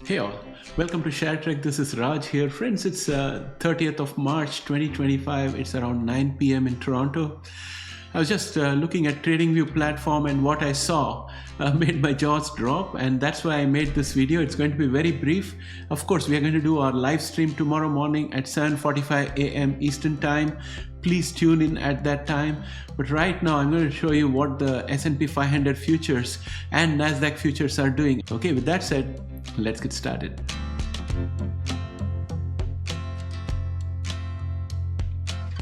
Hey all, welcome to ShareTreck. This is Raj here. Friends, it's 30th of March 2025. It's around 9 p.m. in Toronto. I was just looking at TradingView platform, and what I saw made my jaws drop, and that's why I made this video. It's going to be very brief. Of course, we are going to do our live stream tomorrow morning at 7:45 a.m. Eastern Time. Please tune in at that time. But right now, I'm going to show you what the S&P 500 futures and NASDAQ futures are doing. Okay, with that said, let's get started.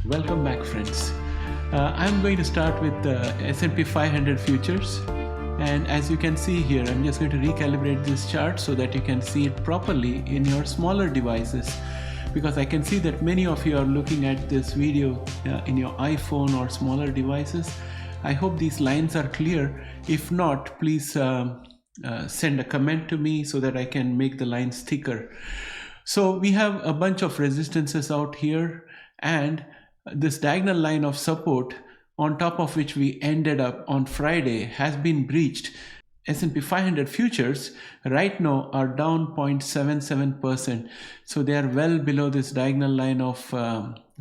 Welcome back, friends. I'm going to start with the S&P 500 futures, and as you can see here, I'm just going to recalibrate this chart so that you can see it properly in your smaller devices, because I can see that many of you are looking at this video in your iPhone or smaller devices. I hope these lines are clear. If not, please send a comment to me so that I can make the lines thicker. So we have a bunch of resistances out here, and this diagonal line of support on top of which we ended up on Friday has been breached. S&P 500 futures right now are down 0.77%. So they are well below this diagonal line of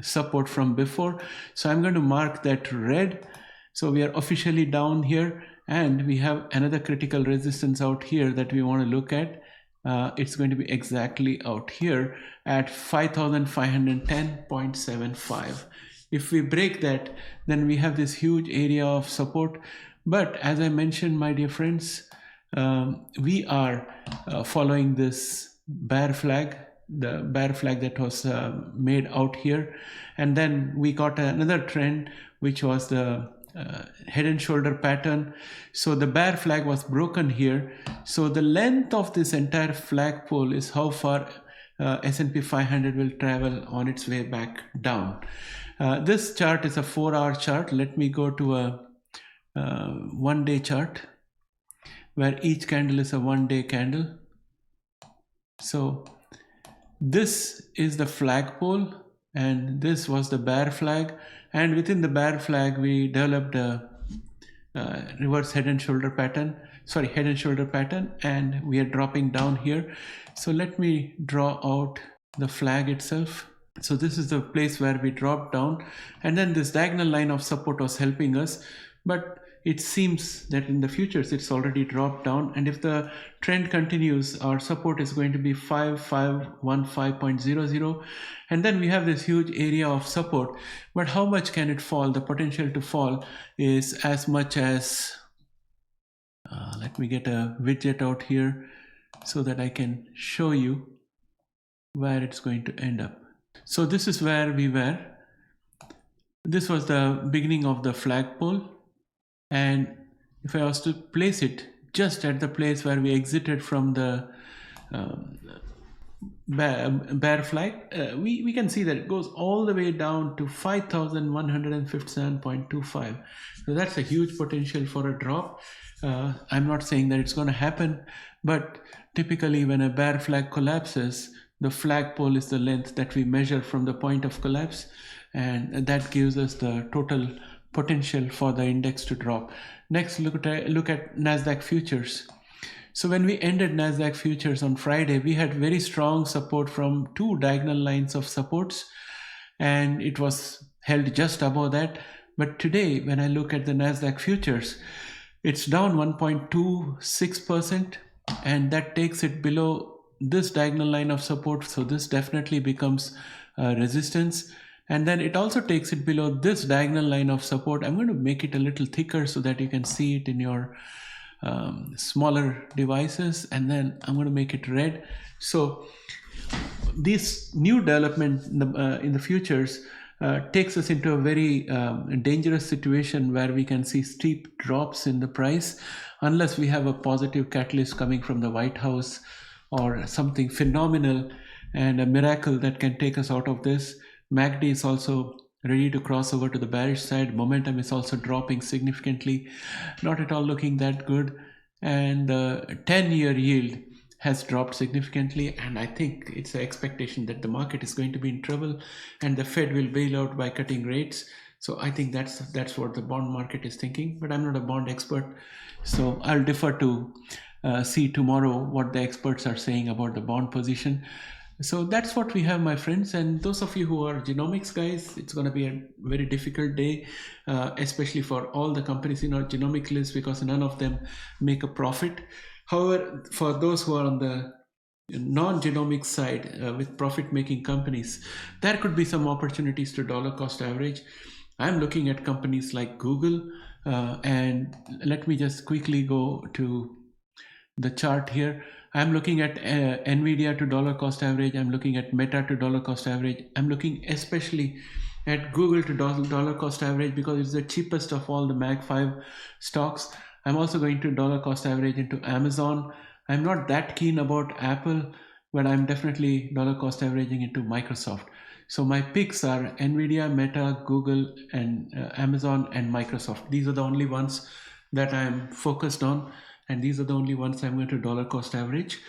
support from before. So I'm going to mark that red. So we are officially down here, and we have another critical resistance out here that we want to look at. It's going to be exactly out here at 5,510.75. If we break that, then we have this huge area of support. But as I mentioned, my dear friends, we are following this bear flag, the bear flag that was made out here. And then we got another trend, which was the head and shoulder pattern. So the bear flag was broken here. So the length of this entire flagpole is how far S&P 500 will travel on its way back down. This chart is a 4-hour chart. Let me go to a one-day chart where each candle is a one-day candle. So this is the flagpole, and this was the bear flag, and within the bear flag we developed a reverse head and shoulder pattern, and we are dropping down here. So let me draw out the flag itself. So this is the place where we dropped down, and then this diagonal line of support was helping us, but it seems that in the futures it's already dropped down, and if the trend continues, our support is going to be 5515.00, and then we have this huge area of support. But how much can it fall? The potential to fall is as much as let me get a widget out here so that I can show you where it's going to end up. So this is where we were. This was the beginning of the flagpole, and if I was to place it just at the place where we exited from the bear flag, we can see that it goes all the way down to 5,157.25. So that's a huge potential for a drop. I'm not saying that it's going to happen, but typically when a bear flag collapses, the flagpole is the length that we measure from the point of collapse, and that gives us the total potential for the index to drop. Next, look at NASDAQ futures. So when we ended NASDAQ futures on Friday, we had very strong support from two diagonal lines of supports, and it was held just above that. But today, when I look at the NASDAQ futures, it's down 1.26%, and that takes it below this diagonal line of support. So this definitely becomes resistance, and then it also takes it below this diagonal line of support. I'm going to make it a little thicker so that you can see it in your smaller devices, and then I'm going to make it red. So this new development in the futures takes us into a very dangerous situation where we can see steep drops in the price unless we have a positive catalyst coming from the White House or something phenomenal and a miracle that can take us out of this. MACD is also ready to cross over to the bearish side. Momentum is also dropping significantly, not at all looking that good, and the 10-year yield has dropped significantly, and I think it's an expectation that the market is going to be in trouble and the Fed will bail out by cutting rates. So I think that's what the bond market is thinking, but I'm not a bond expert, so I'll defer to see tomorrow what the experts are saying about the bond position. So that's what we have, my friends. And those of you who are genomics guys, it's going to be a very difficult day, especially for all the companies in our genomic list, because none of them make a profit. However, for those who are on the non-genomic side with profit-making companies, there could be some opportunities to dollar cost average. I'm looking at companies like Google, and let me just quickly go to the chart here. I'm looking at NVIDIA to dollar cost average. I'm looking at Meta to dollar cost average. I'm looking especially at Google to dollar cost average because it's the cheapest of all the Mag 5 stocks. I'm also going to dollar cost average into Amazon. I'm not that keen about Apple, but I'm definitely dollar cost averaging into Microsoft. So my picks are NVIDIA, Meta, Google, and Amazon and Microsoft. These are the only ones that I'm focused on. And these are the only ones I'm going to dollar cost average.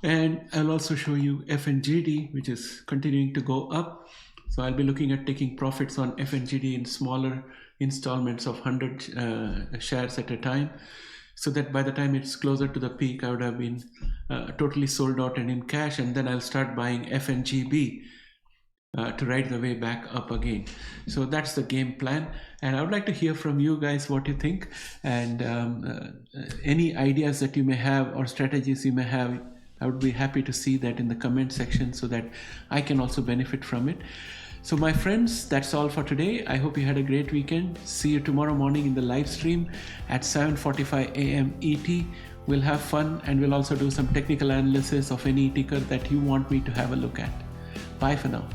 And I'll also show you FNGD, which is continuing to go up. So I'll be looking at taking profits on FNGD in smaller installments of 100 shares at a time, so that by the time it's closer to the peak, I would have been totally sold out and in cash. And then I'll start buying FNGB to ride the way back up again. So that's the game plan. And I would like to hear from you guys what you think, and any ideas that you may have or strategies you may have. I would be happy to see that in the comment section so that I can also benefit from it. So my friends, that's all for today. I hope you had a great weekend. See you tomorrow morning in the live stream at 7:45 a.m. ET. We'll have fun, and we'll also do some technical analysis of any ticker that you want me to have a look at. Bye for now.